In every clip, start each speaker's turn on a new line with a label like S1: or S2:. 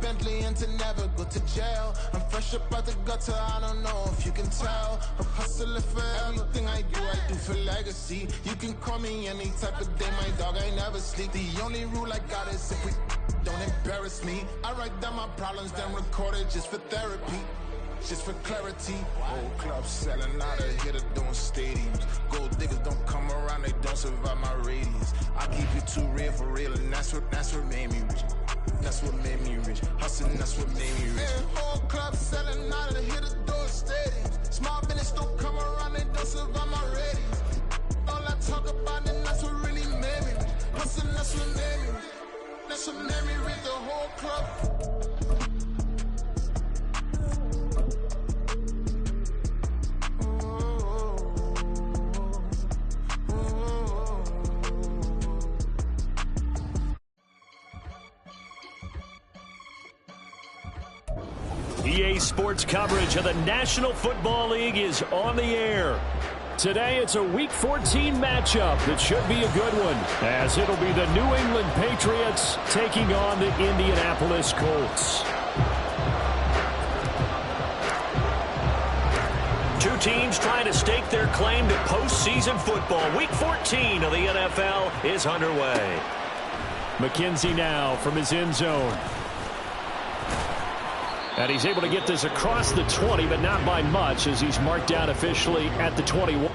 S1: Bentley and to never go to jail. I'm fresh up out the gutter, I don't know if you can tell. I'm hustling for everything I do for legacy. You can call me any type of day, my dog, I never sleep. The only rule I got is if we don't embarrass me. I write down my problems, then record it just for therapy. Just for clarity, whole club selling out of here to doing stadiums. Gold diggers don't come around, they don't survive my radius. I keep it too real for real, and that's what made me rich. That's what made me rich. Hustling, that's what made me rich. Whole club selling out of here to doing stadiums. Small business don't come around, they don't survive my radius. All I talk about, and that's what really made me rich. Hustling, that's what made me rich. That's what made me rich. The whole club.
S2: EA Sports coverage of the National Football League is on the air. Today it's a Week 14 matchup that should be a good one, as it'll be the New England Patriots taking on the Indianapolis Colts. Two teams trying to stake their claim to postseason football. Week 14 of the NFL is underway. McKenzie now from his end zone. And he's able to get this across the 20, but not by much, as he's marked down officially at the 21.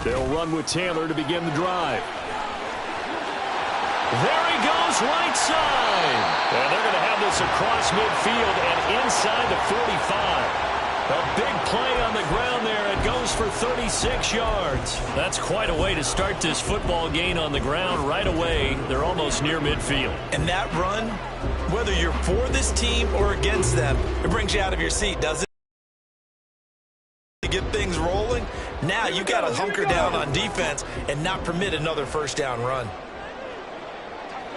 S2: They'll run with Taylor to begin the drive. There he goes, right side. And they're going to have this across midfield and inside the 45. A big play on the ground there. It goes for 36 yards. That's quite a way to start this football game on the ground right away. They're almost near midfield.
S3: And that run, whether you're for this team or against them, it brings you out of your seat, doesn't it? To get things rolling, now you got to hunker down on defense and not permit another first down run.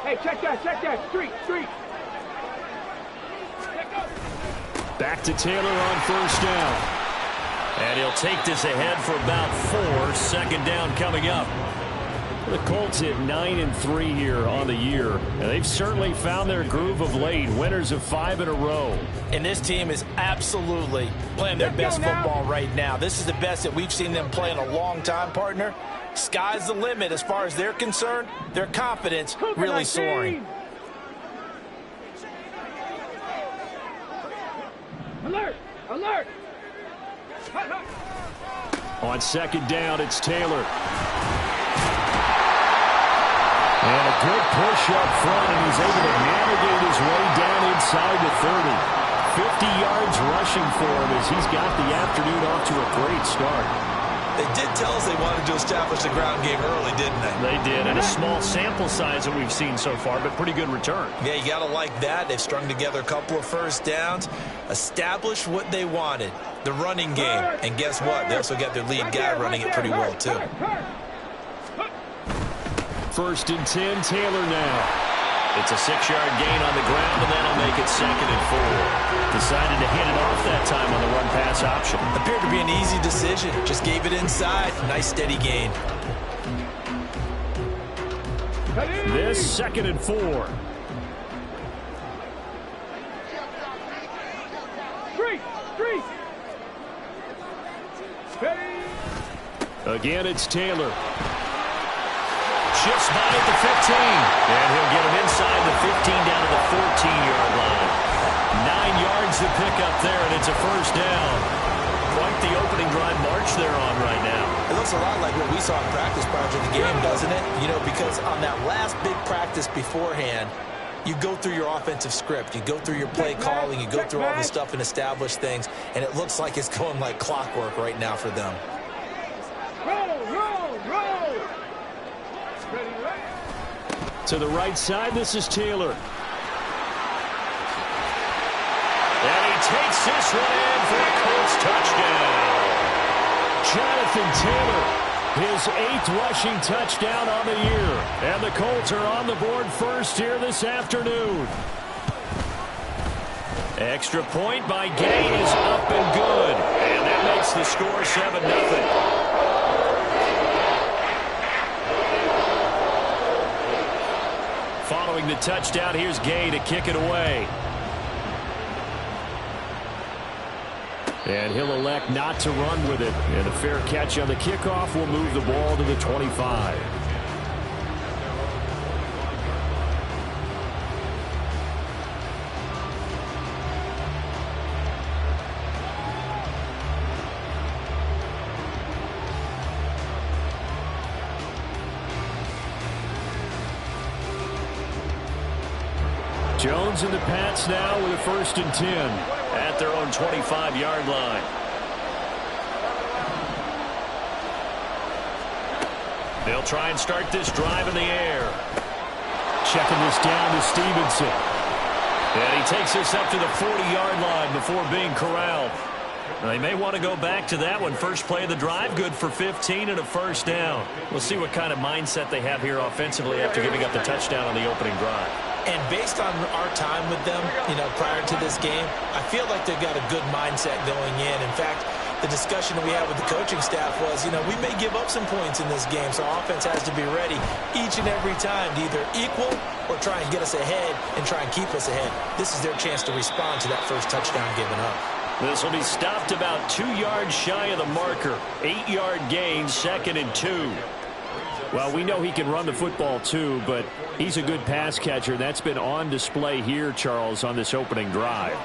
S4: Hey, check that, street.
S2: Back to Taylor on first down. And he'll take this ahead for about 4. Second down coming up. The Colts hit 9-3 here on the year, and they've certainly found their groove of late. Winners of 5 in a row.
S3: And this team is absolutely playing their best football right now. This is the best that we've seen them play in a long time, partner. Sky's the limit as far as they're concerned. Their confidence really soaring.
S4: Alert!
S2: On second down, it's Taylor. And a good push up front, and he's able to navigate his way down inside the 30. 50 yards rushing for him as he's got the afternoon off to a great start.
S3: They did tell us they wanted to establish the ground game early, didn't they?
S2: They did, and a small sample size that we've seen so far, but pretty good return.
S3: Yeah, you got to like that. They've strung together a couple of first downs, established what they wanted, the running game. And guess what? They also got their lead guy running it pretty well, too.
S2: First and 10, Taylor now. It's a 6-yard gain on the ground, and that'll make it 2nd and 4. Decided to hand it off that time on the run-pass option.
S3: Appeared to be an easy decision. Just gave it inside. Nice, steady gain.
S2: This 2nd and 4.
S4: Street!
S2: Again, it's Taylor. Shifts by at the 15. And he'll get him inside the 15 down to the 14-yard line. 9 yards to pick up there, and it's a first down. Quite the opening drive march they're on right now.
S3: It looks a lot like what we saw in practice prior to the game, doesn't on that last big practice beforehand, you go through your offensive script. You go through your play calling. You go through all the stuff and establish things. And it looks like it's going like clockwork right now for them.
S4: Roll.
S2: To the right side, this is Taylor. And he takes this one in for a Colts touchdown. Jonathan Taylor, his 8th rushing touchdown on the year. And the Colts are on the board first here this afternoon. Extra point by Gay is up and good. And that makes the score 7-0. Following the touchdown, here's Gay to kick it away. And he'll elect not to run with it. And a fair catch on the kickoff will move the ball to the 25. Jones and the Pats now with a 1st and 10 at their own 25-yard line. They'll try and start this drive in the air. Checking this down to Stevenson. And he takes this up to the 40-yard line before being corralled. Now, they may want to go back to that one. First play of the drive, good for 15 and a 1st down. We'll see what kind of mindset they have here offensively after giving up the touchdown on the opening drive.
S3: And based on our time with them, prior to this game, I feel like they've got a good mindset going in. In fact, the discussion that we had with the coaching staff was, we may give up some points in this game, so offense has to be ready each and every time to either equal or try and get us ahead and try and keep us ahead. This is their chance to respond to that first touchdown given up.
S2: This will be stopped about 2 yards shy of the marker. 8-yard gain, 2nd and 2. Well, we know he can run the football too, but he's a good pass catcher. That's been on display here, Charles, on this opening drive.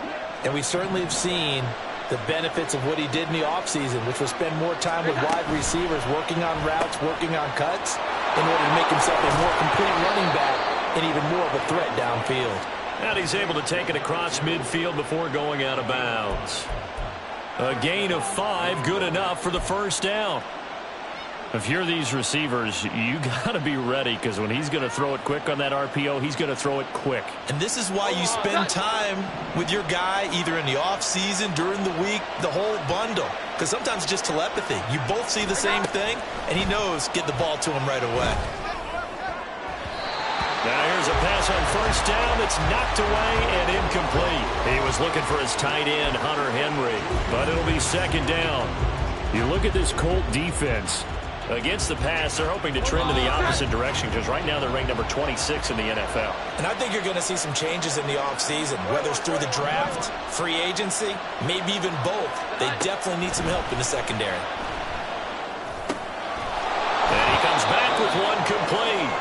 S3: And we certainly have seen the benefits of what he did in the offseason, which was spend more time with wide receivers, working on routes, working on cuts, in order to make himself a more complete running back and even more of a threat downfield.
S2: And he's able to take it across midfield before going out of bounds. A gain of 5, good enough for the 1st down. If you're these receivers, you got to be ready, because when he's going to throw it quick on that RPO, he's going to throw it quick.
S3: And this is why you spend time with your guy either in the offseason, during the week, the whole bundle. Because sometimes it's just telepathy. You both see the same thing, and he knows get the ball to him right away.
S2: Now here's a pass on 1st down that's knocked away and incomplete. He was looking for his tight end, Hunter Henry, but it'll be 2nd down. You look at this Colt defense. Against the pass, they're hoping to trend in the opposite direction, because right now they're ranked number 26 in the NFL.
S3: And I think you're going to see some changes in the offseason, whether it's through the draft, free agency, maybe even both. They definitely need some help in the secondary.
S2: And he comes back with one complete.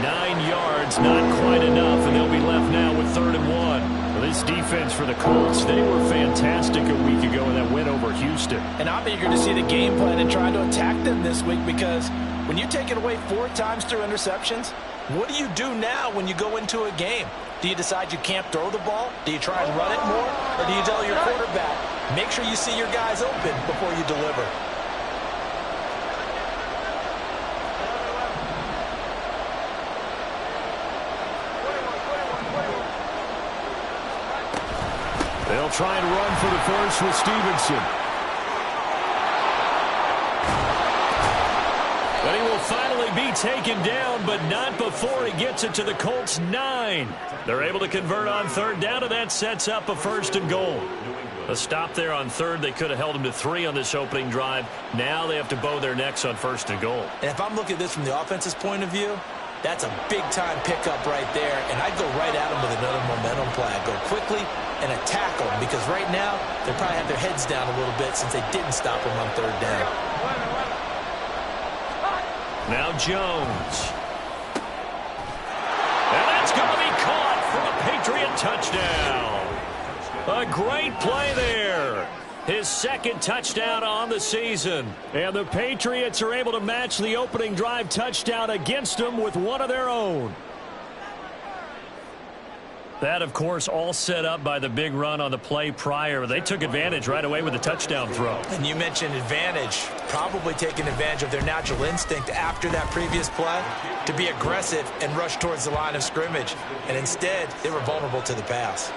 S2: 9 yards, not quite enough, and they'll be left now with 3rd and 1. This defense for the Colts, they were fantastic a week ago in that win over Houston.
S5: And I'm eager to see the game plan and try to attack them this week, because when you take it away 4 times through interceptions, what do you do now when you go into a game? Do you decide you can't throw the ball? Do you try and run it more? Or do you tell your quarterback, make sure you see your guys open before you deliver?
S2: They'll try and run for the first with Stevenson. But he will finally be taken down, but not before he gets it to the Colts 9. They're able to convert on 3rd down, and that sets up a 1st and goal. A stop there on 3rd. They could have held him to 3 on this opening drive. Now they have to bow their necks on 1st and goal.
S3: And if I'm looking at this from the offense's point of view, that's a big-time pickup right there, and I'd go right at him with another momentum play. I'd go quickly and attack them, because right now they probably have their heads down a little bit since they didn't stop him on 3rd down.
S2: Now Jones. And that's going to be caught for a Patriot touchdown. A great play there. His second touchdown on the season. And the Patriots are able to match the opening drive touchdown against them with one of their own. That, of course, all set up by the big run on the play prior. They took advantage right away with the touchdown throw.
S5: And you mentioned advantage, probably taking advantage of their natural instinct after that previous play to be aggressive and rush towards the line of scrimmage. And instead, they were vulnerable to the pass.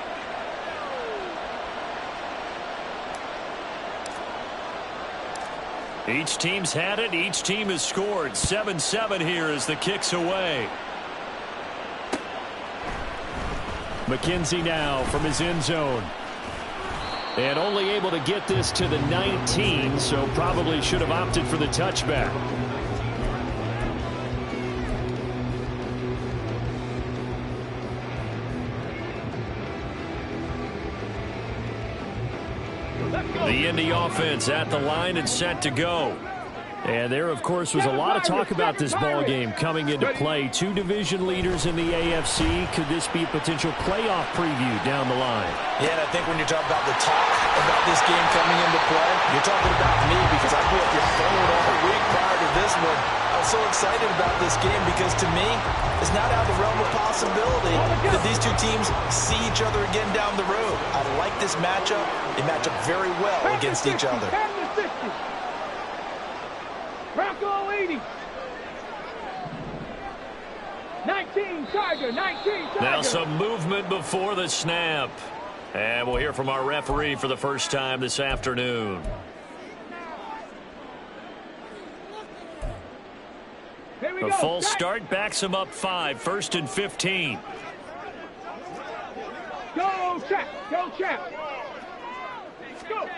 S2: Each team's had it. Each team has scored. 7-7 here as the kick's away. McKenzie now from his end zone. And only able to get this to the 19, so probably should have opted for the touchback. The Indy offense at the line and set to go. And there, of course, was a lot of talk about this ball game coming into play. Two division leaders in the AFC. Could this be a potential playoff preview down the line?
S5: Yeah, and I think when you're talking about the talk about this game coming into play, you're talking about me because I grew up your phone all week prior to this one. I was so excited about this game because, to me, it's not out of the realm of possibility that these two teams see each other again down the road. I like this matchup. They match up very well against each other.
S4: Bronco 80. 19 Tiger, 19 Tiger.
S2: Now some movement before the snap. And we'll hear from our referee for the first time this afternoon. A full start backs him up 5, 1st and 15.
S4: Go, Chap. Go, Chap. Go.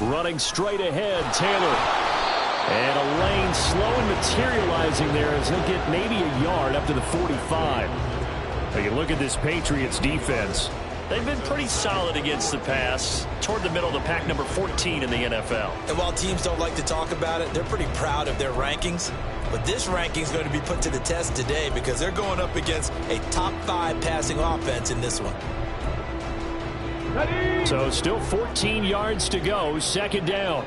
S2: Running straight ahead, Taylor. And a lane slow and materializing there as he'll get maybe a yard up to the 45. Now you look at this Patriots defense. They've been pretty solid against the pass, toward the middle of the pack, number 14 in the NFL.
S5: And while teams don't like to talk about it, they're pretty proud of their rankings. But this ranking is going to be put to the test today because they're going up against a top 5 passing offense in this one.
S4: Ready.
S2: So still 14 yards to go, second down.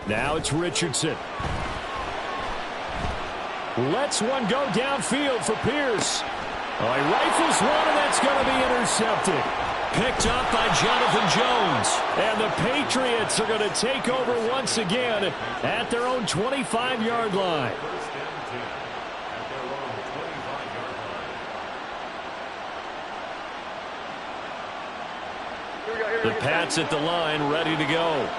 S2: Now it's Richardson. Lets one go downfield for Pierce. Oh, he rifles one, and that's going to be intercepted. Picked up by Jonathan Jones. And the Patriots are going to take over once again at their own 25-yard line. The Pats at the line, ready to go.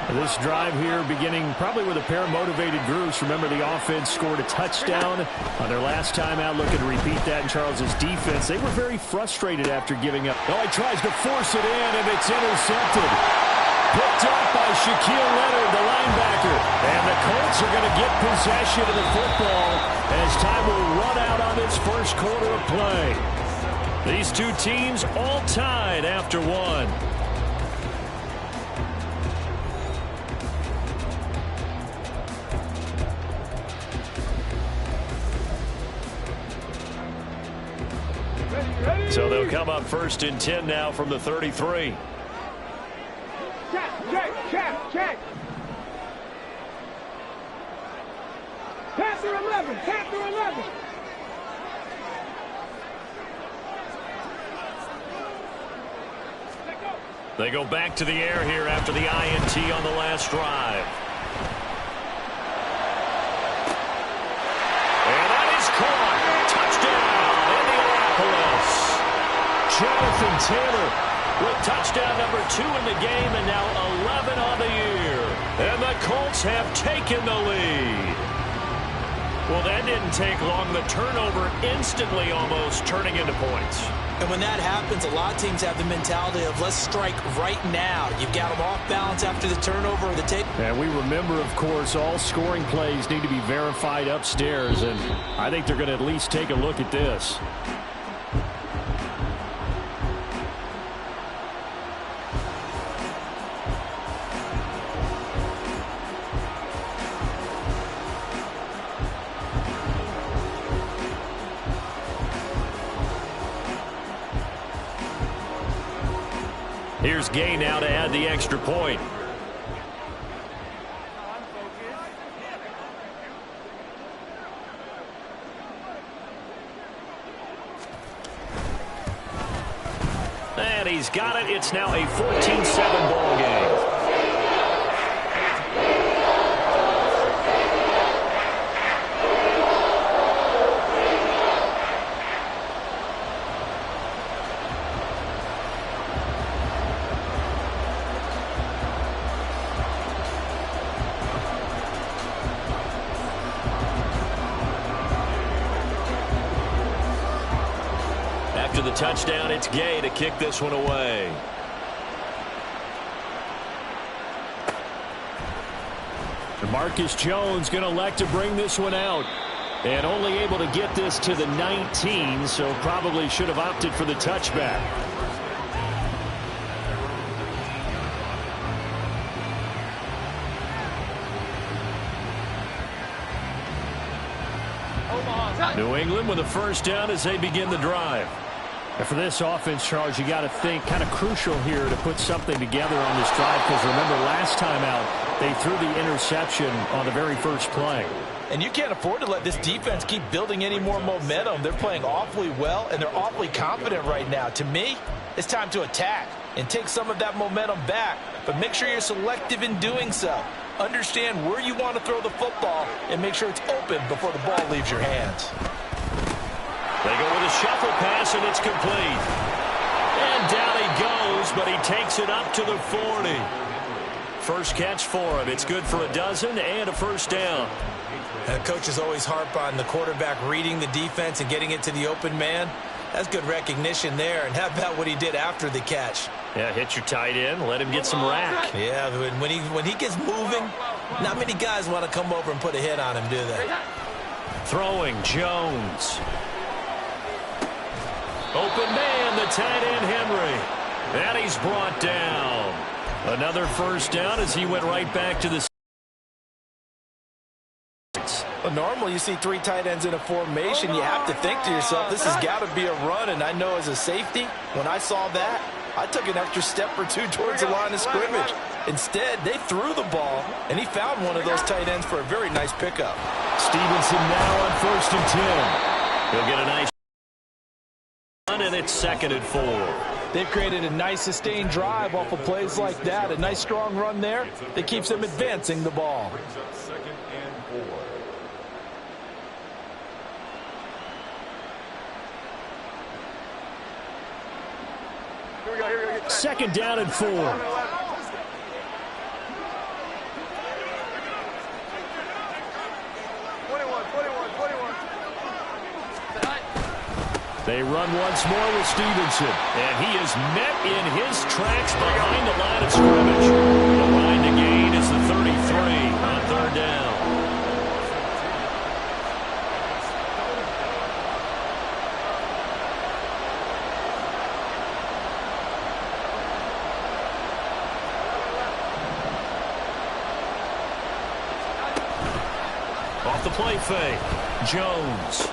S2: This drive here beginning probably with a pair of motivated groups. Remember, the offense scored a touchdown on their last time out. Looking to repeat that in Charles's defense. They were very frustrated after giving up. Oh, he tries to force it in, and it's intercepted. Picked up by Shaquille Leonard, the linebacker. And the Colts are going to get possession of the football as time will run out on this first quarter of play. These two teams all tied after one. So they'll come up 1st and 10 now from the 33.
S4: Check. Panther 11.
S2: They go back to the air here after the INT on the last drive. And that is caught. Touchdown, Indianapolis. Jonathan Taylor with touchdown number 2 in the game and now 11 on the year. And the Colts have taken the lead. Well, that didn't take long. The turnover instantly almost turning into points.
S5: And when that happens, a lot of teams have the mentality of let's strike right now. You've got them off balance after the turnover or the take.
S2: And we remember, of course, all scoring plays need to be verified upstairs. And I think they're going to at least take a look at this. Here's Gay now to add the extra point. And he's got it. It's now a 14-7 ball game. After the touchdown, it's Gay to kick this one away. Marcus Jones going to elect to bring this one out. And only able to get this to the 19, so probably should have opted for the touchback. New England with a first down as they begin the drive. And for this offense, Charles, you got to think kind of crucial here to put something together on this drive, because remember last time out they threw the interception on the very first play.
S5: And you can't afford to let this defense keep building any more momentum. They're playing awfully well, and they're awfully confident right now. To me, it's time to attack and take some of that momentum back, but make sure you're selective in doing so. Understand where you want to throw the football and make sure it's open before the ball leaves your hands.
S2: They go with a shuffle pass, and it's complete. And down he goes, but he takes it up to the 40. First catch for him. It's good for a dozen and a first down.
S3: Coaches always harp on the quarterback reading the defense and getting it to the open man. That's good recognition there. And how about what he did after the catch?
S2: Yeah, hit your tight end, let him get some rack.
S3: Yeah, when he gets moving, not many guys want to come over and put a hit on him, do they?
S2: Throwing, Jones. Open man, the tight end, Henry. And he's brought down. Another first down as he went right back to the...
S5: Well, normally you see three tight ends in a formation. You have to think to yourself, this has got to be a run. And I know as a safety, when I saw that, I took an extra step or two towards the line of scrimmage. Instead, they threw the ball, and he found one of those tight ends for a very nice pickup.
S2: Stevenson now on 1st and 10. He'll get a nice run, and it's 2nd and 4.
S5: They've created a nice sustained drive off of plays like that. A nice strong run there that keeps them advancing the ball.
S2: 2nd down and 4. They run once more with Stevenson. And he is met in his tracks behind the line of scrimmage. The line to gain is the 33 on 3rd down. Off the play fake. Jones.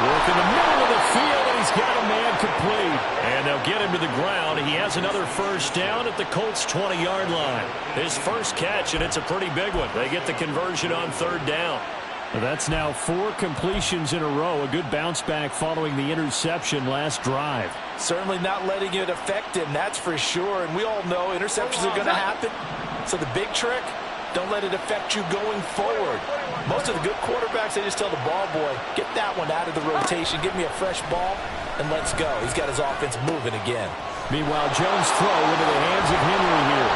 S2: Work in the middle of the field, and he's got a man complete. And they'll get him to the ground. He has another first down at the Colts' 20-yard line. His first catch, and it's a pretty big one. They get the conversion on 3rd down. Well, that's now 4 completions in a row. A good bounce back following the interception last drive.
S5: Certainly not letting it affect him, that's for sure. And we all know interceptions are going to happen. So the big trick, don't let it affect you going forward. Most of the good quarterbacks, they just tell the ball boy, get that one out of the rotation, give me a fresh ball, and let's go. He's got his offense moving again.
S2: Meanwhile, Jones' throw into the hands of Henry here.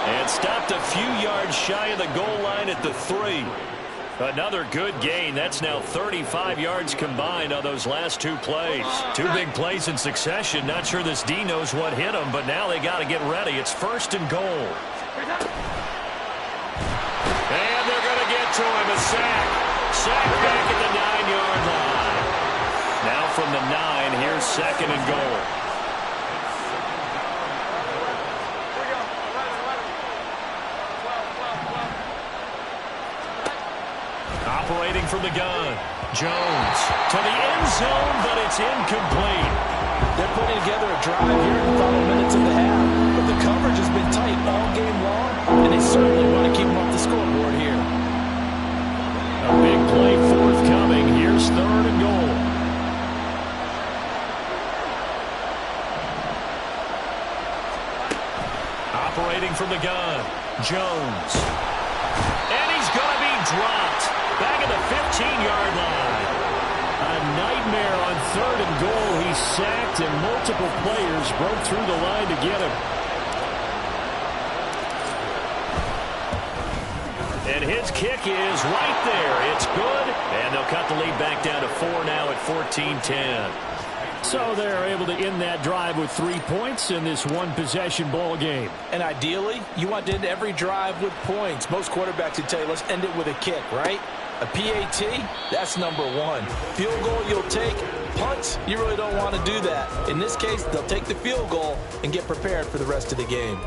S2: And stopped a few yards shy of the goal line at the 3. Another good gain. That's now 35 yards combined on those last 2 plays. 2 big plays in succession. Not sure this D knows what hit him, but now they got to get ready. It's 1st and goal. And they're going to get to him. A sack. Sack back at the 9-yard line. Now from the 9, here's 2nd and goal. Operating from the gun. Jones to the end zone, but it's incomplete.
S5: They're putting together a drive here in the final minutes of the half.
S2: operating from the gun. Jones. And he's going to be dropped. Back at the 15-yard line. A nightmare on 3rd and goal. He's sacked, and multiple players broke through the line to get him. And his kick is right there. It's good, and they'll cut the lead back down to 4 now at 14-10. So they're able to end that drive with 3 points in this one-possession ball game.
S5: And ideally, you want to end every drive with points. Most quarterbacks would tell you, let's end it with a kick, right? A PAT, that's number 1. Field goal you'll take. Punts, you really don't want to do that. In this case, they'll take the field goal and get prepared for the rest of the game.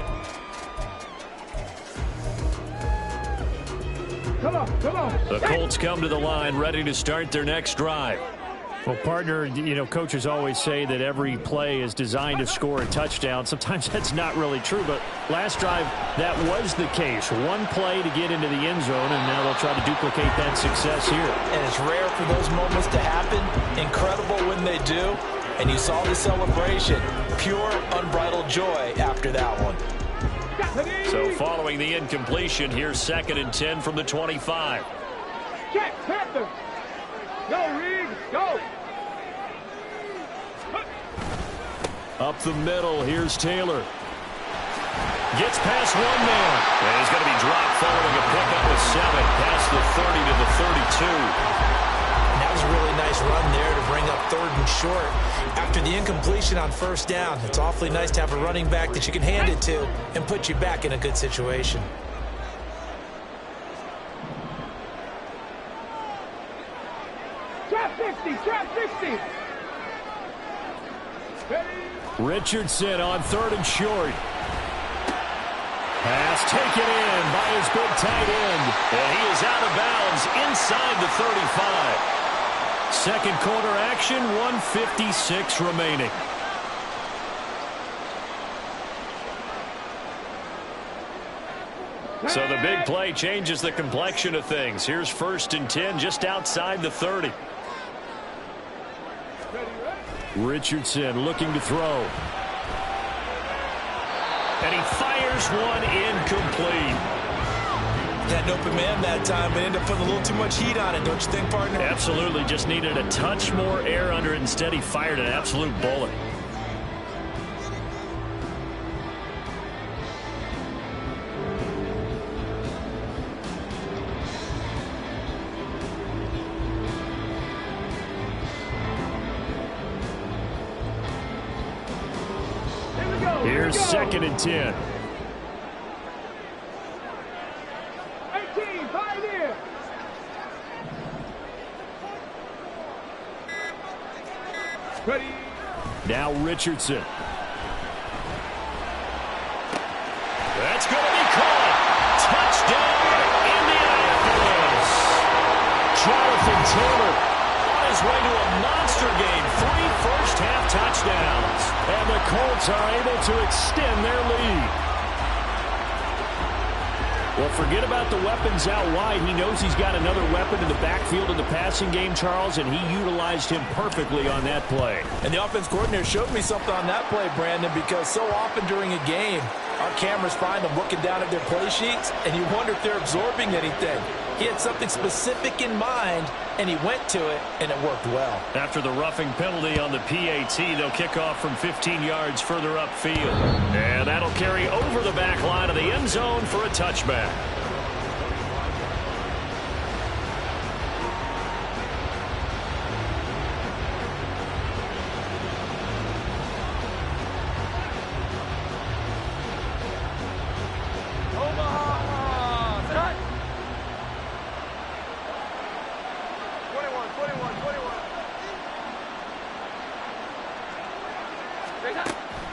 S4: Come on, come on.
S2: The Colts come to the line ready to start their next drive.
S6: Well, partner, you know, coaches always say that every play is designed to score a touchdown. Sometimes that's not really true, but last drive, that was the case. One play to get into the end zone, and now they'll try to duplicate that success here.
S5: And it's rare for those moments to happen. Incredible when they do. And you saw the celebration. Pure, unbridled joy after that one.
S2: So following the incompletion, here's 2nd and 10 from the 25.
S4: Check, Panther. Go, Reed, go.
S2: Up the middle, here's Taylor. Gets past one man. And he's going to be dropped following a pickup with 7. Past the 30 to the 32.
S5: That was a really nice run there to bring up 3rd and short. After the incompletion on 1st down, it's awfully nice to have a running back that you can hand it to and put you back in a good situation.
S4: Trap 60, trap 60. Ready?
S2: Richardson on 3rd and short. Pass taken in by his big tight end. And he is out of bounds inside the 35. Second quarter action, 1:56 remaining. So the big play changes the complexion of things. Here's 1st and 10 just outside the 30. Richardson looking to throw. And he fires one incomplete.
S5: Had an open man that time, but ended up putting a little too much heat on it, don't you think, partner?
S2: Absolutely. Just needed a touch more air under it. Instead, he fired an absolute bullet. Here's 2nd and 10.
S4: 18, 5 in. Ready?
S2: Now Richardson. That's going to be caught. Touchdown, Indianapolis. Jonathan Taylor on his way to a monster game. 3 first-half touchdowns. And the Colts are able to extend their lead. Well, forget about the weapons out wide. He knows he's got another weapon in the backfield in the passing game, Charles, and he utilized him perfectly on that play.
S5: And the offense coordinator showed me something on that play, Brandon, because so often during a game, our cameras find them looking down at their play sheets, and you wonder if they're absorbing anything. He had something specific in mind, and he went to it, and it worked well.
S2: After the roughing penalty on the PAT, they'll kick off from 15 yards further upfield. And that'll carry over the back line of the end zone for a touchback.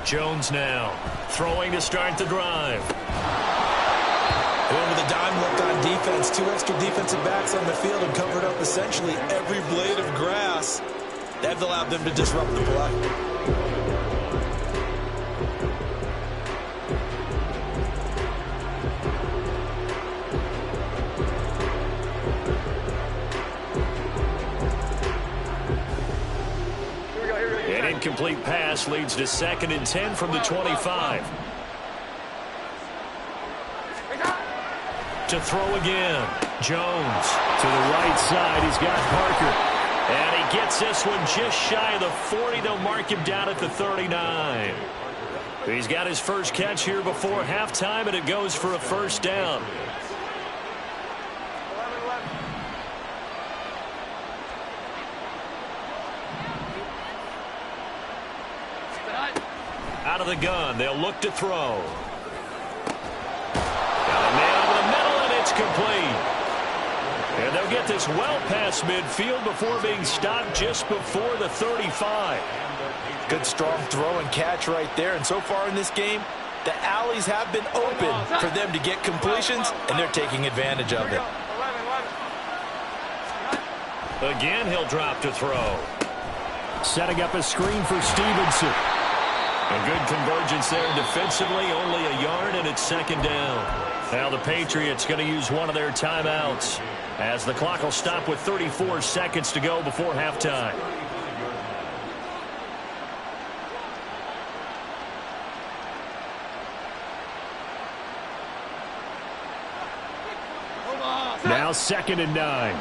S2: Jones now throwing to start the drive.
S5: Going with a dime look on defense. 2 extra defensive backs on the field and covered up essentially every blade of grass. That allowed them to disrupt the play. An
S2: incomplete pass leads to 2nd and 10 from the 25. to throw again. Jones to the right side. He's got Parker. And he gets this one just shy of the 40. They'll mark him down at the 39. He's got his first catch here before halftime, and it goes for a first down. Out of the gun, they'll look to throw. Got a man over the middle, and it's complete. And they'll get this well past midfield before being stopped just before the 35.
S5: Good strong throw and catch right there. And so far in this game, the alleys have been open for them to get completions, and they're taking advantage of it.
S2: Again, he'll drop to throw. Setting up a screen for Stevenson. A good convergence there defensively, only a yard, and it's second down. Now the Patriots going to use one of their timeouts as the clock will stop with 34 seconds to go before halftime. Now 2nd and 9.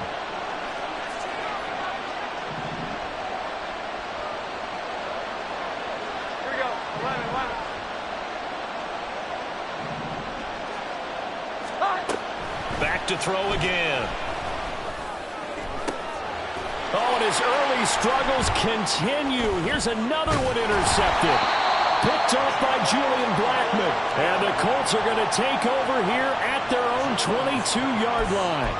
S2: Back to throw again. Oh, and his early struggles continue. Here's another one intercepted. Picked off by Julian Blackmon. And the Colts are going to take over here at their own 22-yard line.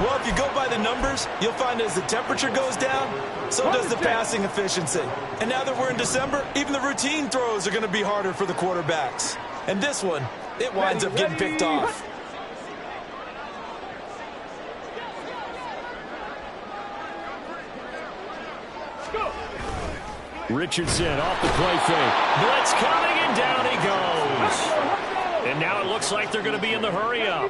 S5: Well, if you go by the numbers, you'll find as the temperature goes down, so does the passing efficiency. And now that we're in December, even the routine throws are going to be harder for the quarterbacks. And this one, it winds up getting picked off.
S2: Richardson off the play fake. Blitz coming, and down he goes. And now it looks like they're going to be in the hurry up.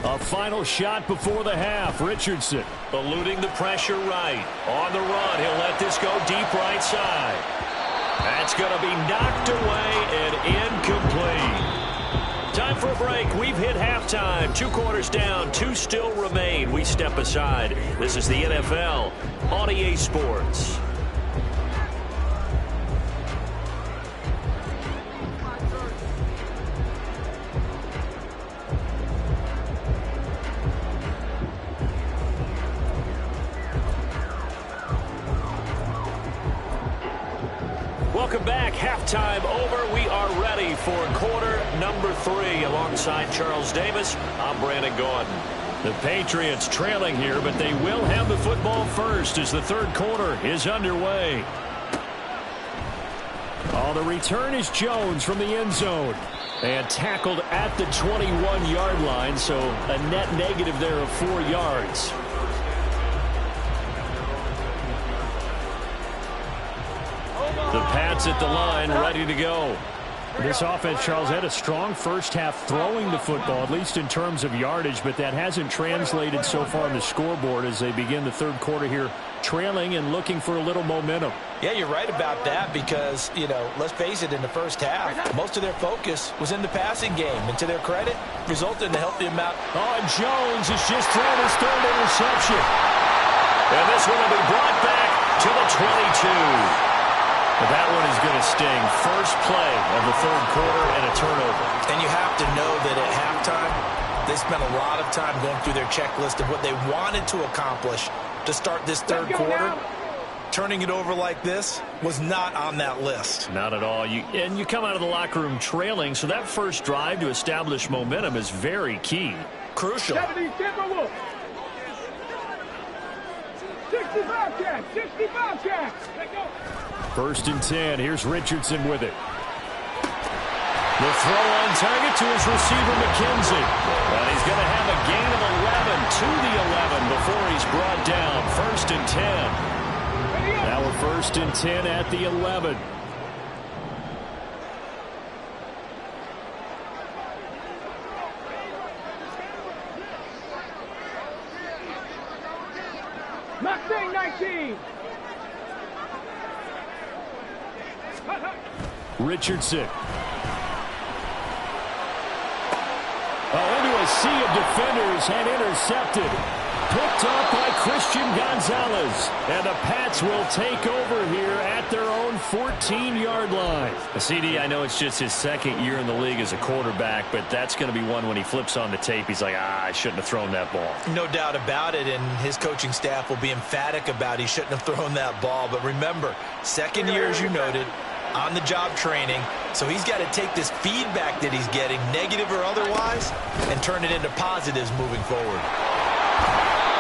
S2: A final shot before the half. Richardson eluding the pressure right. On the run, he'll let this go deep right side. That's going to be knocked away and incomplete. Time for a break. We've hit halftime. 2 quarters down. 2 still remain. We step aside. This is the NFL on EA Sports. Welcome back. Halftime over. We are ready for quarter number 3. Alongside Charles Davis, I'm Brandon Gordon. The Patriots trailing here, but they will have the football first as the 3rd quarter is underway. Oh, the return is Jones from the end zone. And tackled at the 21-yard line, so a net negative there of 4 yards. The Pats at the line, ready to go. This offense, Charles, had a strong first half throwing the football, at least in terms of yardage, but that hasn't translated so far on the scoreboard as they begin the 3rd quarter here, trailing and looking for a little momentum.
S5: Yeah, you're right about that because, you know, let's face it, in the first half, most of their focus was in the passing game. And to their credit, resulted in a healthy amount.
S2: Oh, and Jones has just thrown his 3rd interception. And this one will be brought back to the 22. But that one is going to sting. First play of the 3rd quarter and a turnover.
S5: And you have to know that at halftime, they spent a lot of time going through their checklist of what they wanted to accomplish to start this 3rd quarter. Turning it over like this was not on that list.
S2: Not at all. And you come out of the locker room trailing, so that first drive to establish momentum is very key.
S5: Crucial.
S4: 65 catch, 65 catch. Let go.
S2: 1st and 10. Here's Richardson with it. The throw on target to his receiver, McKenzie. And he's going to have a gain of 11 to the 11 before he's brought down. 1st and 10. Now we're 1st and 10 at the 11.
S4: Mustang 19.
S6: Richardson. Into a sea of defenders and intercepted. Picked up by Christian Gonzalez. And the Pats will take over here at their own 14-yard line. CD, I know it's just his second year in the league as a quarterback, but that's going to be one when he flips on the tape. He's like, I shouldn't have thrown that ball.
S5: No doubt about it, and his coaching staff will be emphatic about he shouldn't have thrown that ball. But remember, second year, as you noted, on-the-job training, so he's got to take this feedback that he's getting, negative or otherwise, and turn it into positives moving forward.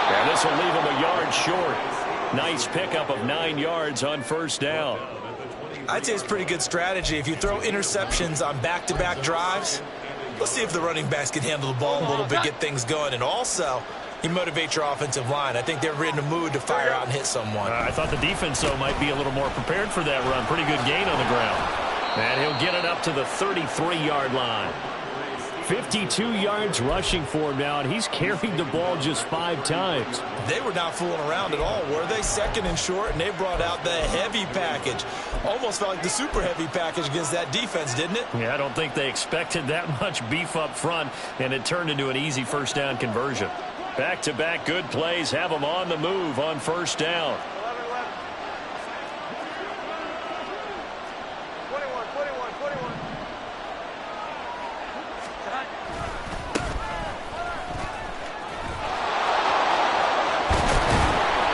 S6: And this will leave him a yard short. Nice pickup of 9 yards on first down.
S5: I'd say it's pretty good strategy. If you throw interceptions on back-to-back drives, let's see if the running backs can handle the ball a little bit, get things going, and also he motivates your offensive line. I think they're in the mood to fire out and hit someone.
S6: I thought the defense, though, might be a little more prepared for that run. Pretty good gain on the ground. And he'll get it up to the 33-yard line. 52 yards rushing for him now, and he's carried the ball just 5 times.
S5: They were not fooling around at all, were they? Second and short, and they brought out the heavy package. Almost felt like the super heavy package against that defense, didn't it?
S6: Yeah, I don't think they expected that much beef up front, and it turned into an easy first down conversion. Back-to-back good plays have them on the move on first down.
S4: 21.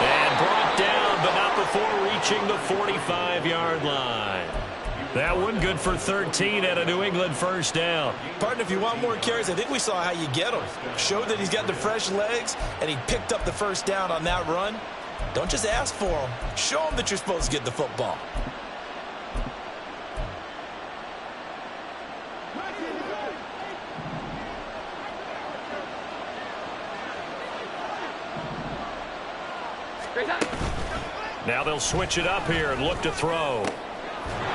S6: And brought down, but not before reaching the 45-yard line. That one good for 13 at a New England first down.
S5: Partner, if you want more carries, I think we saw how you get them. Showed that he's got the fresh legs, and he picked up the first down on that run. Don't just ask for them. Show them that you're supposed to get the football.
S6: Now they'll switch it up here and look to throw.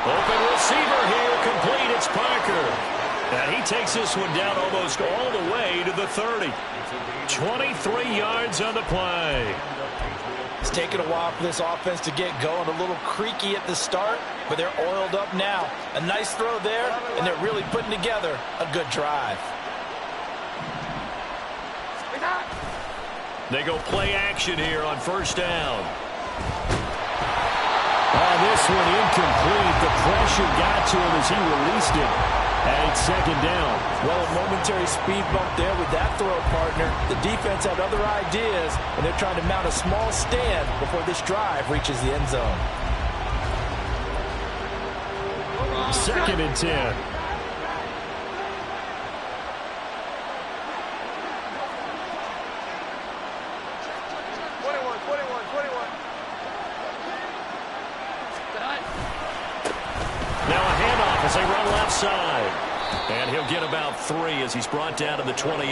S6: Open receiver here, complete, it's Parker. And he takes this one down almost all the way to the 30. 23 yards on the play.
S5: It's taken a while for this offense to get going. A little creaky at the start, but they're oiled up now. A nice throw there, and they're really putting together a good drive.
S6: They go play action here on first down. This one incomplete. The pressure got to him as he released it. And it's second down.
S5: Well, a momentary speed bump there with that throw, partner. The defense had other ideas, and they're trying to mount a small stand before this drive reaches the end zone.
S6: Second and 10. As they run left side. And he'll get about 3 as he's brought down to the 28.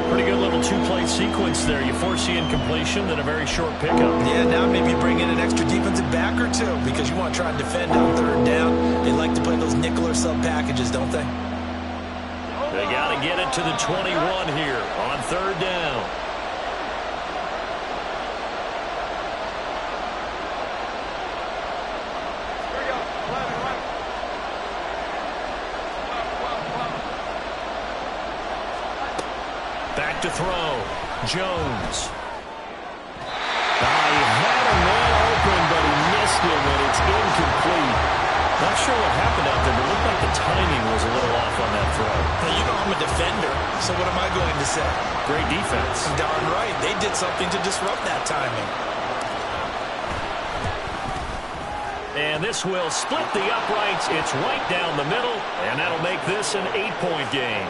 S6: Pretty good little two-play sequence there. You foresee incompletion, then a very short pickup.
S5: Yeah, now maybe bring in an extra defensive back or two because you want to try and defend on third down. They like to play those nickel or sub packages, don't they?
S6: They got to get it to the 21 here on third down. To throw. Jones. He had a man open, but he missed him, and it's incomplete. Not sure what happened out there, but it looked like the timing was a little off on that throw.
S5: Now, you know I'm a defender, so what am I going to say?
S6: Great defense.
S5: Darn right. They did something to disrupt that timing.
S6: And this will split the uprights. It's right down the middle, and that'll make this an 8-point game.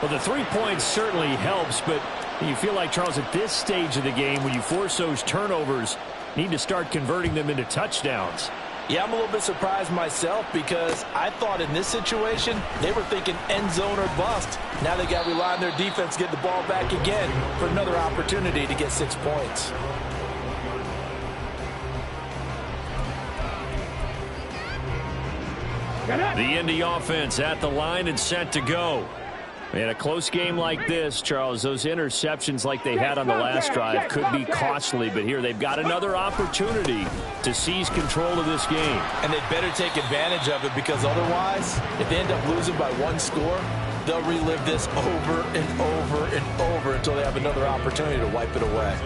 S6: Well, the 3 points certainly helps, but you feel like, Charles, at this stage of the game, when you force those turnovers, you need to start converting them into touchdowns.
S5: Yeah, I'm a little bit surprised myself because I thought in this situation, they were thinking end zone or bust. Now they got to rely on their defense to get the ball back again for another opportunity to get 6 points.
S6: The Indy offense at the line and set to go. In a close game like this, Charles, those interceptions like they had on the last drive could be costly, but here they've got another opportunity to seize control of this game.
S5: And they better take advantage of it, because otherwise, if they end up losing by one score, they'll relive this over and over and over until they have another opportunity to wipe it away.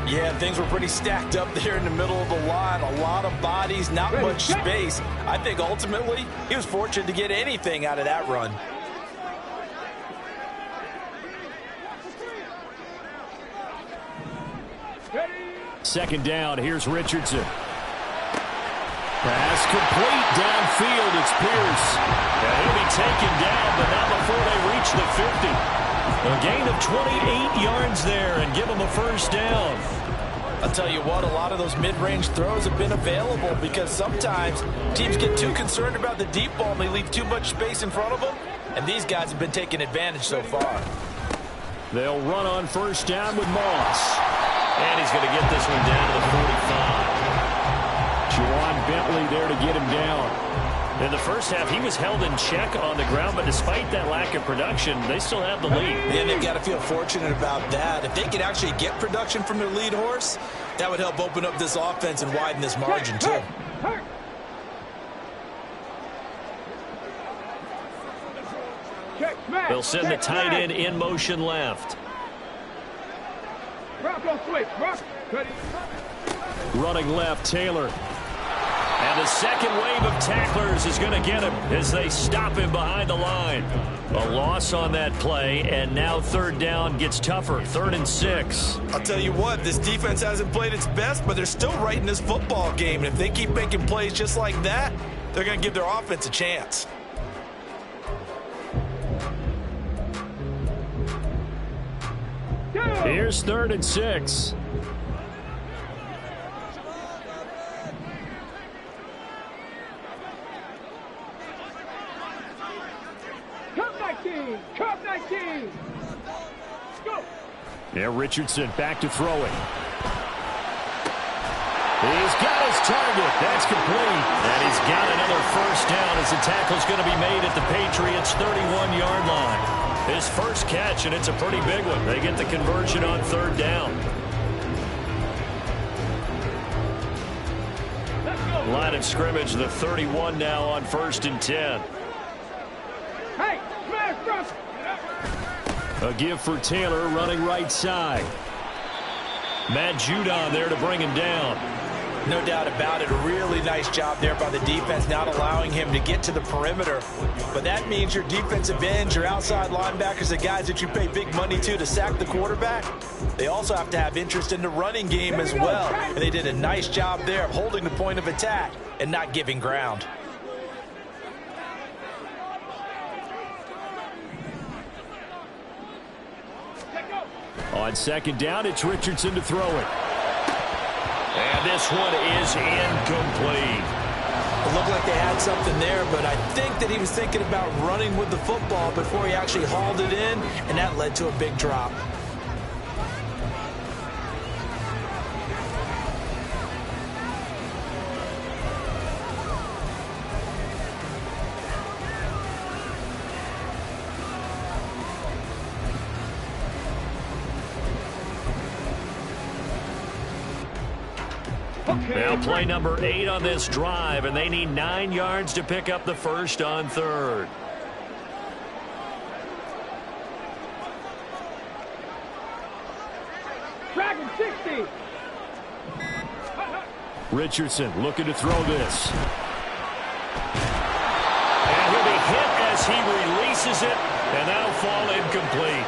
S5: Yeah, things were pretty stacked up there in the middle of the line. A lot of bodies, not much space. I think ultimately he was fortunate to get anything out of that run.
S6: Second down, here's Richardson. Pass complete downfield, it's Pierce. And he'll be taken down, but not before they reach the 50. A gain of 28 yards there and give them a first down.
S5: I'll tell you what, a lot of those mid-range throws have been available, because sometimes teams get too concerned about the deep ball and they leave too much space in front of them, and these guys have been taking advantage so far.
S6: They'll run on first down with Moss.
S2: And he's going to get this one down to the 45.
S6: Juwan Bentley there to get him down.
S2: In the first half, he was held in check on the ground, but despite that lack of production, they still have the lead.
S5: And they've got to feel fortunate about that. If they could actually get production from their lead horse, that would help open up this offense and widen this margin too.
S2: They'll send the tight end in motion left.
S6: Running left, Taylor.
S2: And the second wave of tacklers is going to get him as they stop him behind the line. A loss on that play, and now third down gets tougher. 3rd and 6.
S5: I'll tell you what, this defense hasn't played its best, but they're still right in this football game. And if they keep making plays just like that, they're going to give their offense a chance.
S6: Here's 3rd and 6.
S4: Cup 19. Go.
S6: Yeah, Richardson back to throw it. He's got his target. That's complete. And he's got another first down as the tackle's going to be made at the Patriots' 31-yard line. His first catch, and it's a pretty big one. They get the conversion on 3rd down. Line of scrimmage, the 31 now on 1st and 10.
S4: Hey, smash drop.
S6: A give for Taylor running right side. Matt Judon there to bring him down.
S5: No doubt about it. A really nice job there by the defense, not allowing him to get to the perimeter. But that means your defensive ends, your outside linebackers, the guys that you pay big money to sack the quarterback, they also have to have interest in the running game as well. And they did a nice job there of holding the point of attack and not giving ground.
S6: On 2nd down, it's Richardson to throw it.
S2: And this one is incomplete.
S5: It looked like they had something there, but I think that he was thinking about running with the football before he actually hauled it in, and that led to a big drop.
S2: Now play number 8 on this drive, and they need 9 yards to pick up the first on 3rd.
S4: Dragon 60.
S6: Richardson looking to throw this.
S2: And he'll be hit as he releases it, and that'll fall incomplete.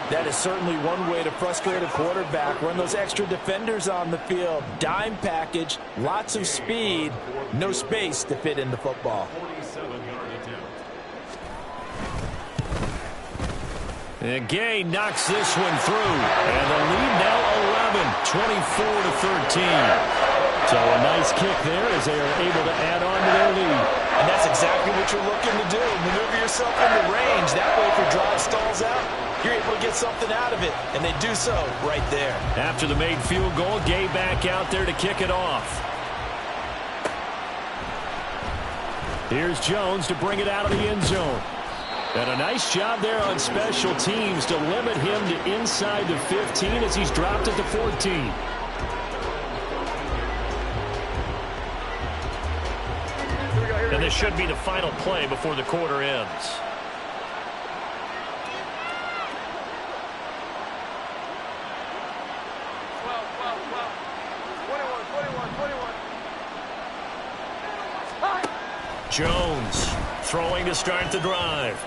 S5: That is certainly one way to frustrate a quarterback. Run those extra defenders on the field. Dime package, lots of speed, no space to fit in the football.
S2: And Gay knocks this one through. And the lead now 11, 24-13. So a nice kick there as they are able to add on to their lead.
S5: And that's exactly what you're looking to do. Maneuver yourself into range. That way, if your drive stalls out, you're able to get something out of it. And they do so right there.
S2: After the made field goal, Gay back out there to kick it off.
S6: Here's Jones to bring it out of the end zone. And a nice job there on special teams to limit him to inside the 15 as he's dropped at the 14.
S2: And this should be the final play before the quarter ends. Jones throwing to start the drive.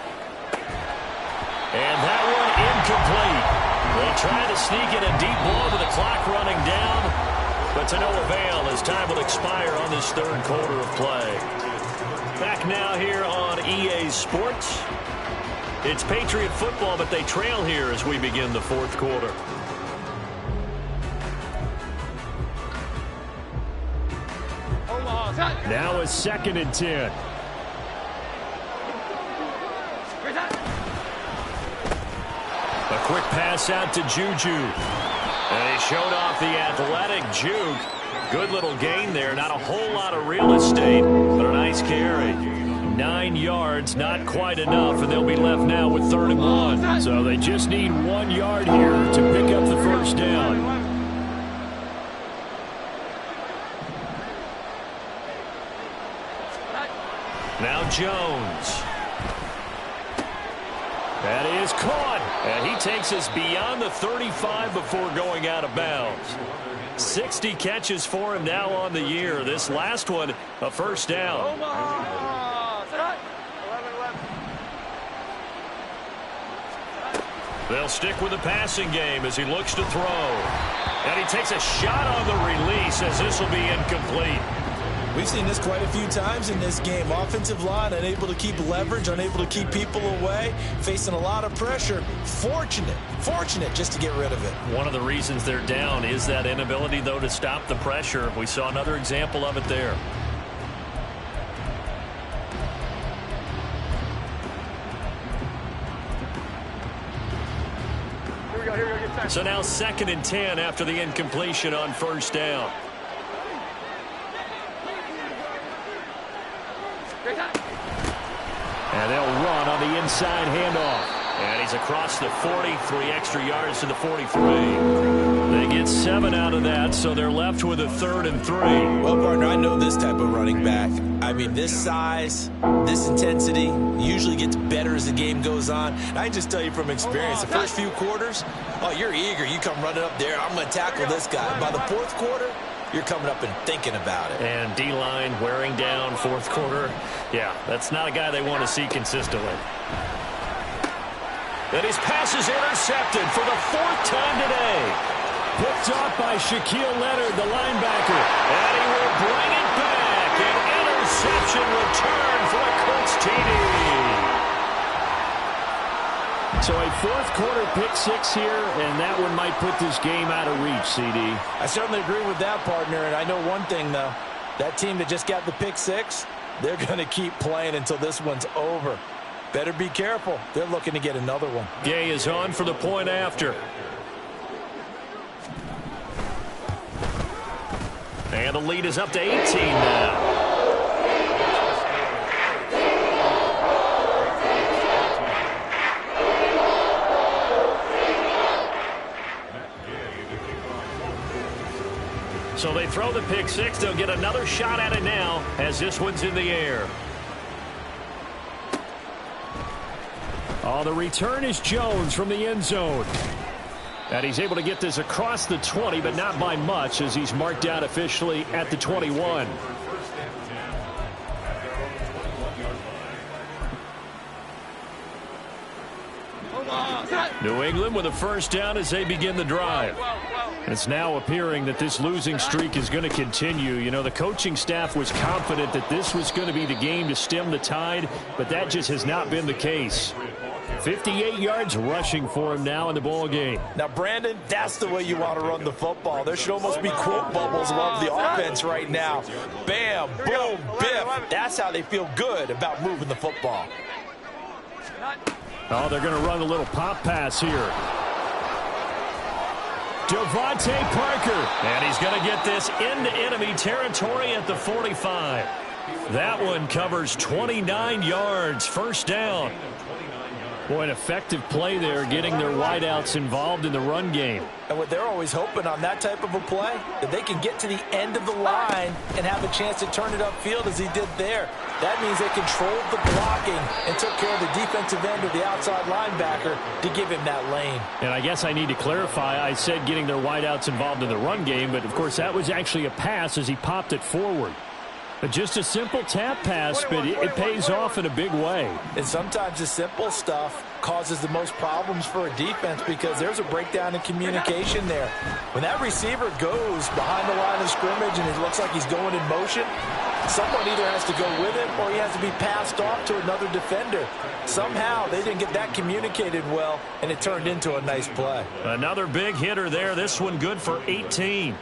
S2: And that one incomplete. They try to sneak in a deep ball with the clock running down, but to no avail as time will expire on this third quarter of play. Back now here on EA Sports. It's Patriot football, but they trail here as we begin the fourth quarter.
S6: Now a 2nd and 10.
S2: A quick pass out to Juju. And he showed off the athletic juke. Good little gain there. Not a whole lot of real estate, but a nice carry.
S6: 9 yards, not quite enough, and they'll be left now with 3rd and 1. So they just need 1 yard here to pick up the first down.
S2: Now Jones.
S6: That is caught.
S2: And he takes us beyond the 35 before going out of bounds. 60 catches for him now on the year. This last one, a first down. They'll stick with the passing game as he looks to throw. And he takes a shot on the release as this will be incomplete.
S3: We've seen this quite a few times in this game. Offensive line unable to keep leverage, unable to keep people away, facing a lot of pressure. Fortunate just to get rid of it.
S2: One of the reasons they're down is that inability, though, to stop the pressure. We saw another example of it there. So now 2nd and 10 after the incompletion on first down.
S6: And they'll run on the inside handoff.
S2: And he's across the 40, 3 extra yards to the 43.
S6: They get 7 out of that, so they're left with a 3rd and 3.
S3: Well, partner, I know this type of running back. I mean, this size, this intensity usually gets better as the game goes on. And I just tell you from experience, the first few quarters, oh, you're eager. You come running up there, I'm going to tackle this guy. By the 4th quarter, you're coming up and thinking about it.
S2: And D-line wearing down 4th quarter. Yeah, that's not a guy they want to see consistently. And his pass is intercepted for the 4th time today.
S6: Picked off by Shaquille Leonard, the linebacker.
S2: And he will bring it back. An interception return for a Colts TD.
S6: So a 4th quarter pick 6 here, and that one might put this game out of reach, CD.
S5: I certainly agree with that, partner, and I know one thing, though. That team that just got the pick 6, they're going to keep playing until this one's over. Better be careful. They're looking to get another one.
S2: Gay is on for the point after. And the lead is up to 18 now. So they throw the pick 6. They'll get another shot at it now as this one's in the air.
S6: Oh, the return is Jones from the end zone. And he's able to get this across the 20, but not by much as he's marked down officially at the 21. New England with a first down as they begin the drive. It's now appearing that this losing streak is going to continue. You know, the coaching staff was confident that this was going to be the game to stem the tide, but that just has not been the case. 58 yards rushing for him now in the ball game.
S5: Now, Brandon, that's the way you want to run the football. There should almost be quote bubbles above the offense right now. Bam, boom, biff. That's how they feel good about moving the football.
S6: Oh, they're going to run a little pop pass here. Devontae Parker.
S2: And he's going to get this into enemy territory at the 45. That one covers 29 yards, first down.
S6: Boy, an effective play there, getting their wideouts involved in the run game.
S5: And what they're always hoping on that type of a play, that they can get to the end of the line and have a chance to turn it upfield as he did there. That means they controlled the blocking and took care of the defensive end or the outside linebacker to give him that lane.
S6: And I guess I need to clarify, I said getting their wideouts involved in the run game, but of course that was actually a pass as he popped it forward. But just a simple tap pass, but it pays off in a big way.
S5: And sometimes the simple stuff causes the most problems for a defense because there's a breakdown in communication there. When that receiver goes behind the line of scrimmage and it looks like he's going in motion, someone either has to go with him or he has to be passed off to another defender. Somehow they didn't get that communicated well, and it turned into a nice play.
S2: Another big hitter there. This one good for 18.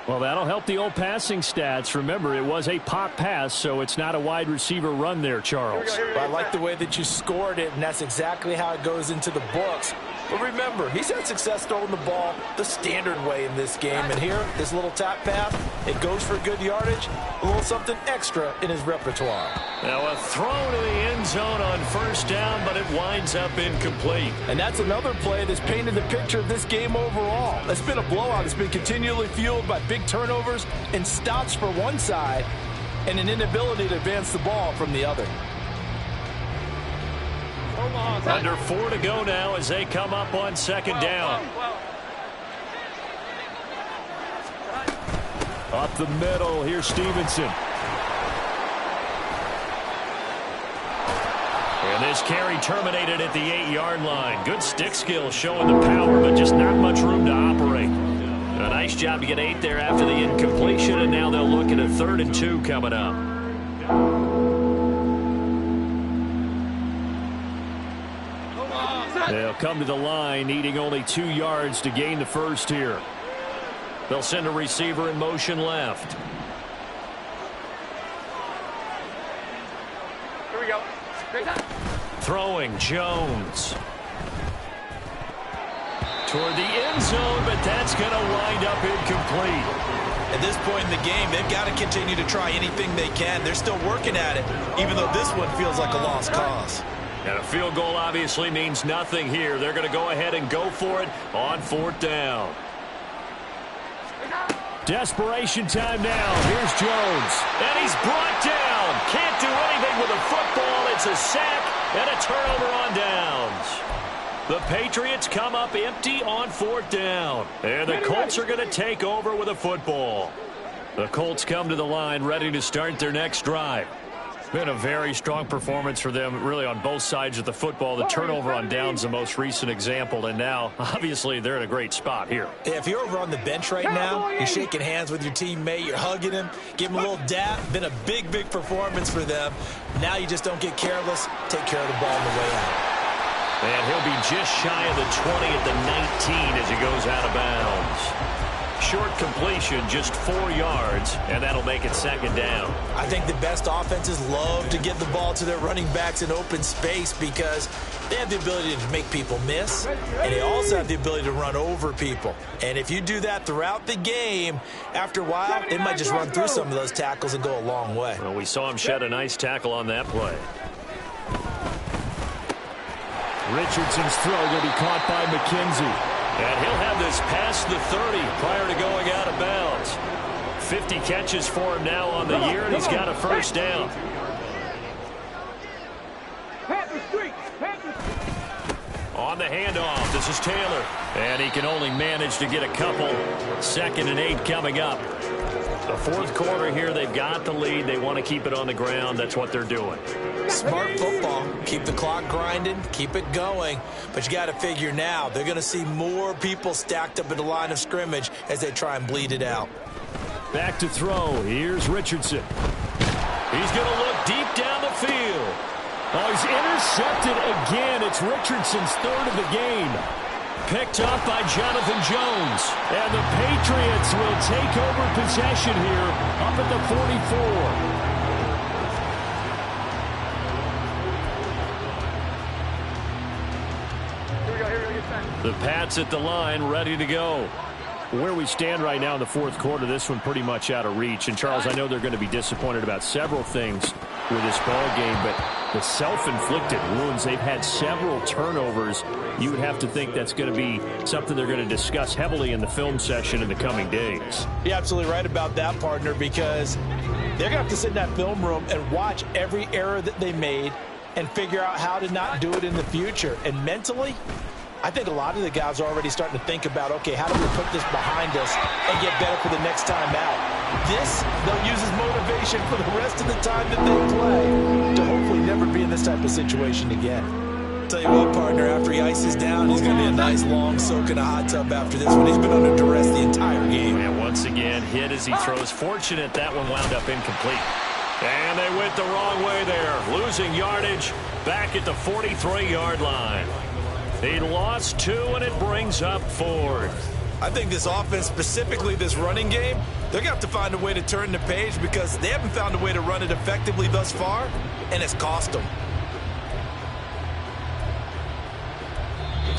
S6: Well, that'll help the old passing stats. Remember, it was a pop pass, so it's not a wide receiver run there, Charles.
S5: Well, I like the way that you scored it, and that's exactly how it goes into the books. But remember, he's had success throwing the ball the standard way in this game. And here, this little tap pass, it goes for good yardage, a little something extra in his repertoire.
S2: Now a throw to the end zone on first down, but it winds up incomplete.
S5: And that's another play that's painted the picture of this game overall. It's been a blowout. It's been continually fueled by big turnovers and stops for one side and an inability to advance the ball from the other.
S2: Under 4 to go now as they come up on second down.
S6: Up the middle, here's Stevenson.
S2: And this carry terminated at the 8-yard line. Good stick skill showing the power, but just not much room to operate. A nice job to get 8 there after the incompletion, and now they'll look at a 3rd and 2 coming up.
S6: They'll come to the line, needing only 2 yards to gain the first here.
S2: They'll send a receiver in motion left.
S4: Here we go.
S2: Throwing Jones. Toward the end zone, but that's going to wind up incomplete.
S3: At this point in the game, they've got to continue to try anything they can. They're still working at it, even though this one feels like a lost cause.
S2: And a field goal obviously means nothing here. They're going to go ahead and go for it on 4th down.
S6: Desperation time now. Here's Jones.
S2: And he's brought down. Can't do anything with a football. It's a sack and a turnover on downs. The Patriots come up empty on 4th down. And the Colts are going to take over with a football. The Colts come to the line ready to start their next drive. Been a very strong performance for them, really, on both sides of the football. The turnover on downs, the most recent example, and now, obviously, they're in a great spot here.
S5: If you're over on the bench right now, you're shaking hands with your teammate, you're hugging him, give him a little dap. Been a big, big performance for them. Now you just don't get careless. Take care of the ball on the way out.
S2: And he'll be just shy of the 20 at the 19 as he goes out of bounds. Short completion, just 4 yards, and that'll make it 2nd down.
S5: I think the best offenses love to get the ball to their running backs in open space because they have the ability to make people miss, and they also have the ability to run over people. And if you do that throughout the game, after a while, they might just run through some of those tackles and go a long way.
S2: Well, we saw him shed a nice tackle on that play.
S6: Richardson's throw will be caught by McKenzie.
S2: And he'll have this past the 30 prior to going out of bounds. 50 catches for him now on the year, and he's got a first down. On the handoff, this is Taylor. And he can only manage to get a couple. 2nd and 8 coming up. The 4th quarter here, they've got the lead. They want to keep it on the ground. That's what they're doing.
S5: Smart football. Keep the clock grinding. Keep it going. But you got to figure now, they're going to see more people stacked up at the line of scrimmage as they try and bleed it out.
S6: Back to throw. Here's Richardson.
S2: He's going to look deep down the field.
S6: Oh, he's intercepted again. It's Richardson's 3rd of the game. Picked up by Jonathan Jones. And the Patriots will take over possession here up at the 44.
S2: The Pats at the line, ready to go.
S6: where we stand right now in the fourth quarter, this one pretty much out of reach. And, Charles, I know they're going to be disappointed about several things with this ball game, but the self-inflicted wounds, they've had several turnovers. You would have to think that's going to be something they're going to discuss heavily in the film session in the coming days.
S5: You're absolutely right about that, partner, because they're going to have to sit in that film room and watch every error that they made and figure out how to not do it in the future. And mentally, I think a lot of the guys are already starting to think about, okay, how do we put this behind us and get better for the next time out? This, they'll use as motivation for the rest of the time that they play to hopefully never be in this type of situation again.
S3: Tell you what, partner, after he ices down, he's going to be a nice long soak in a hot tub after this one. He's been under duress the entire game.
S6: And once again, hit as he throws. Fortunate that one wound up incomplete. And they went the wrong way there, losing yardage back at the 43-yard line. He lost 2, and it brings up 4th.
S3: I think this offense, specifically this running game, they're going to have to find a way to turn the page because they haven't found a way to run it effectively thus far, and it's cost them.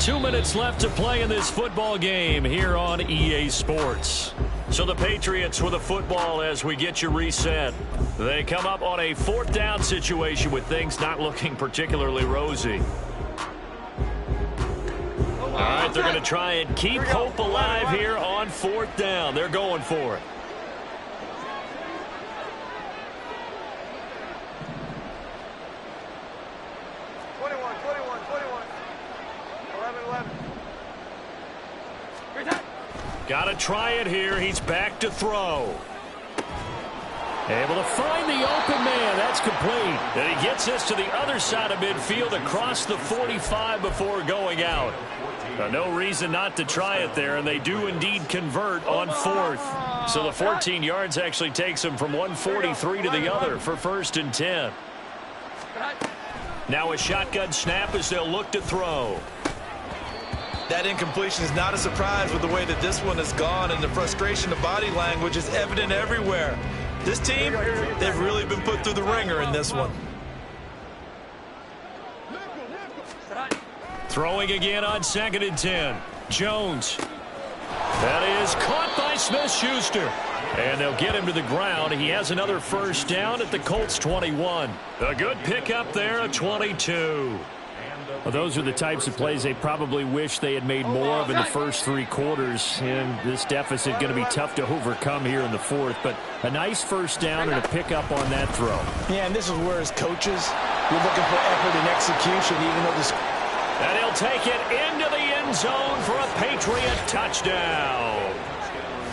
S6: 2 minutes left to play in this football game here on EA Sports. So the Patriots with the football as we get you reset. They come up on a 4th down situation with things not looking particularly rosy. All right, they're going to try and keep hope alive here on 4th down. They're going for it. Got to try it here. He's back to throw. Able to find the open man. That's complete. And he gets this to the other side of midfield across the 45 before going out. No reason not to try it there, and they do indeed convert on 4th. So the 14 yards actually takes them from 143 to the other for 1st and 10. Now a shotgun snap as they'll look to throw.
S3: That incompletion is not a surprise with the way that this one has gone, and the frustration of body language is evident everywhere. This team, they've really been put through the ringer in this one.
S6: Throwing again on 2nd and 10. Jones. That is caught by Smith-Schuster. And they'll get him to the ground. He has another 1st down at the Colts 21. A good pickup there at 22. Well, those are the types of plays they probably wish they had made more of in the first 3 quarters. And this deficit going to be tough to overcome here in the 4th. But a nice 1st down and a pickup on that throw.
S5: Yeah, and this is where, as coaches, you're looking for effort and execution, even though this...
S6: And he'll take it into the end zone for a Patriot touchdown.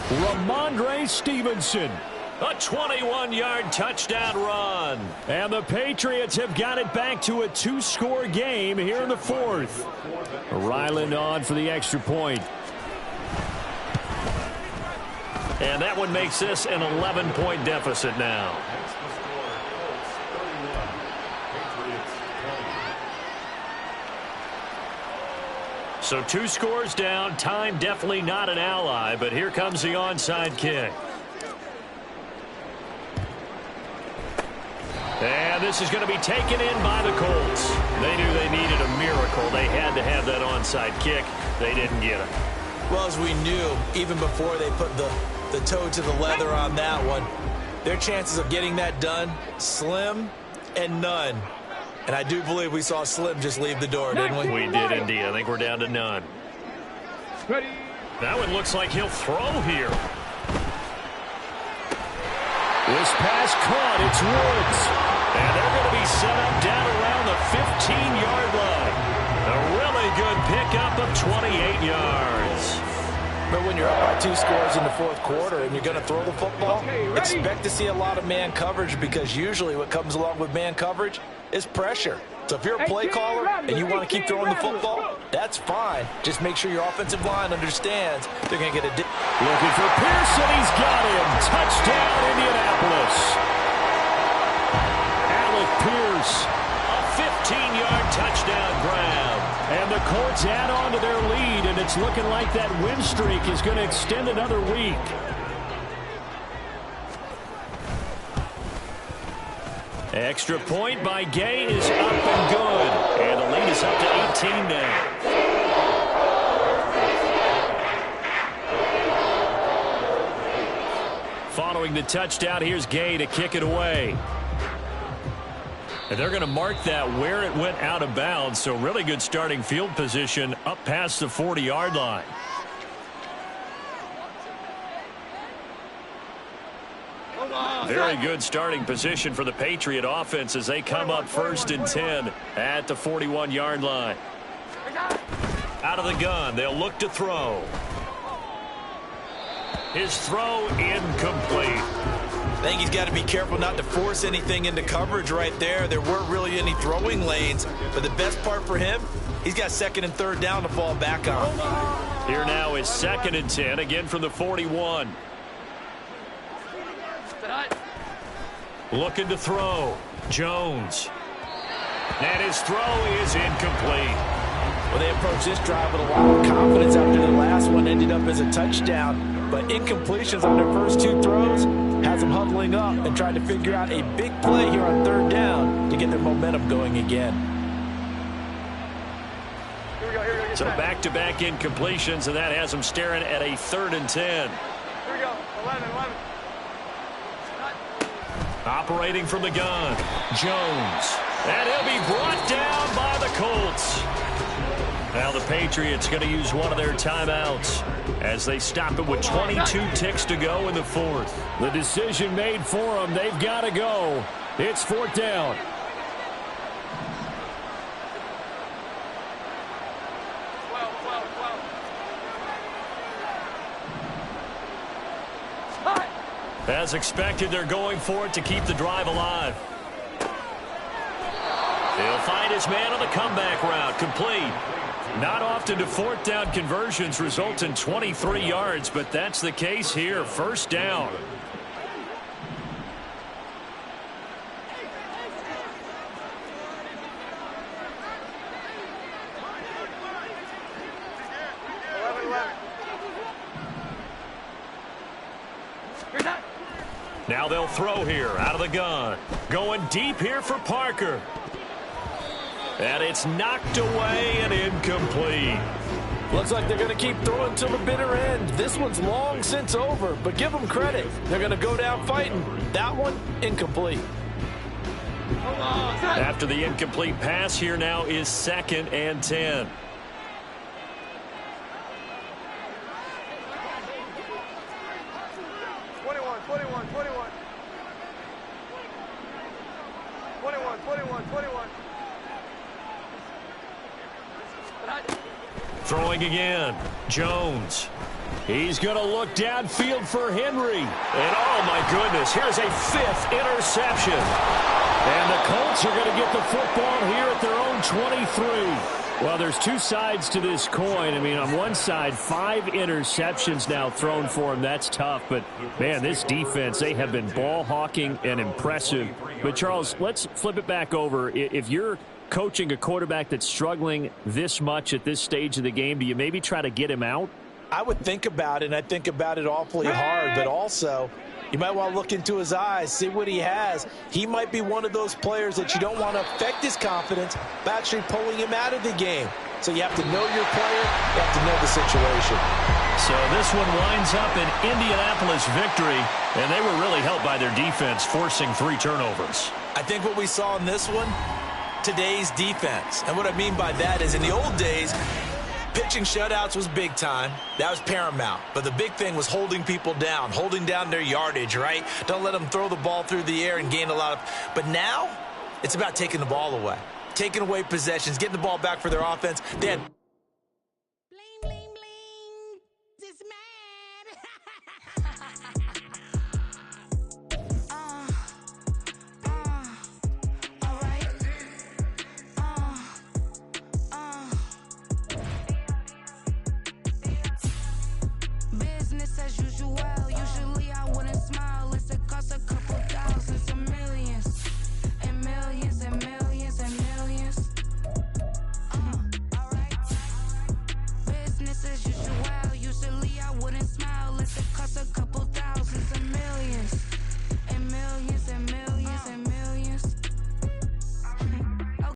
S6: Ramondre Stevenson. A 21-yard touchdown run. And the Patriots have got it back to a 2-score game here in the 4th. Ryland on for the extra point. And that one makes this an 11-point deficit now. So 2 scores down. Time definitely not an ally, but here comes the onside kick. And this is going to be taken in by the Colts. They knew they needed a miracle. They had to have that onside kick. They didn't get it.
S3: Well, as we knew, even before they put the toe to the leather on that one, their chances of getting that done, slim and none. And I do believe we saw Slim just leave the door, didn't we?
S6: We did indeed. I think we're down to none.
S4: Ready.
S6: That one looks like he'll throw here. This pass caught. It's Woods. And they're going to be set up down around the 15-yard line. A really good pickup of 28 yards.
S5: But when you're up by 2 scores in the 4th quarter and you're going to throw the football, expect to see a lot of man coverage, because usually what comes along with man coverage is pressure. So if you're a play caller and you want to keep throwing the football, that's fine. Just make sure your offensive line understands they're going to get a...
S6: Looking for Pearson. He's got him. Touchdown, Indianapolis. Alec Pierce. A 15-yard touchdown grab. And the Colts add on to their lead, and it's looking like that win streak is going to extend another week. Extra point by Gay is up and good. And the lead is up to 18 now. Following the touchdown, here's Gay to kick it away. And they're going to mark that where it went out of bounds, so really good starting field position up past the 40-yard line. Very good starting position for the Patriot offense as they come up 1st and 10 at the 41-yard line. Out of the gun, they'll look to throw. His throw incomplete.
S3: I think he's got to be careful not to force anything into coverage right there. There weren't really any throwing lanes, but the best part for him, he's got 2nd and 3rd down to fall back on.
S6: Here now is 2nd and 10, again from the 41. Looking to throw. Jones. And his throw is incomplete.
S5: Well, they approached this drive with a lot of confidence after the last one ended up as a touchdown. But incompletions on their first 2 throws has them huddling up and trying to figure out a big play here on 3rd down to get their momentum going again.
S6: So back-to-back incompletions, and that has them staring at a 3rd and 10.
S4: Here we go. 11.
S6: Operating from the gun, Jones. And he'll be brought down by the Colts. Now the Patriots going to use one of their timeouts as they stop it with 22 ticks to go in the 4th. The decision made for them. They've got to go. It's 4th down. As expected, they're going for it to keep the drive alive. He'll find his man on the comeback route. Complete. Not often do 4th down conversions result in 23 yards, but that's the case here. 1st down. Now they'll throw here out of the gun. Going deep here for Parker. And it's knocked away and incomplete.
S5: Looks like they're going to keep throwing till the bitter end. This one's long since over, but give them credit. They're going to go down fighting. That one, incomplete.
S6: After the incomplete pass, here now is 2nd and 10. Throwing again. Jones. He's going to look downfield for Henry. And oh my goodness, here's a 5th interception. And the Colts are going to get the football here at their own 23. Well, there's 2 sides to this coin. I mean, on one side, 5 interceptions now thrown for him. That's tough. But, man, this defense, they have been ball hawking and impressive. But, Charles, let's flip it back over. If you're coaching a quarterback that's struggling this much at this stage of the game, do you maybe try to get him out?
S5: I would think about it, and I think about it awfully hard. But also, you might want to look into his eyes, see what he has. He might be one of those players that you don't want to affect his confidence by actually pulling him out of the game. So you have to know your player. You have to know the situation.
S6: So this one winds up an Indianapolis victory, and they were really helped by their defense, forcing 3 turnovers.
S3: I think what we saw in this one, today's defense. And what I mean by that is in the old days, pitching shutouts was big time. That was paramount. But the big thing was holding people down, holding down their yardage, right? Don't let them throw the ball through the air and gain a lot of. But now it's about taking the ball away, taking away possessions, getting the ball back for their offense. They had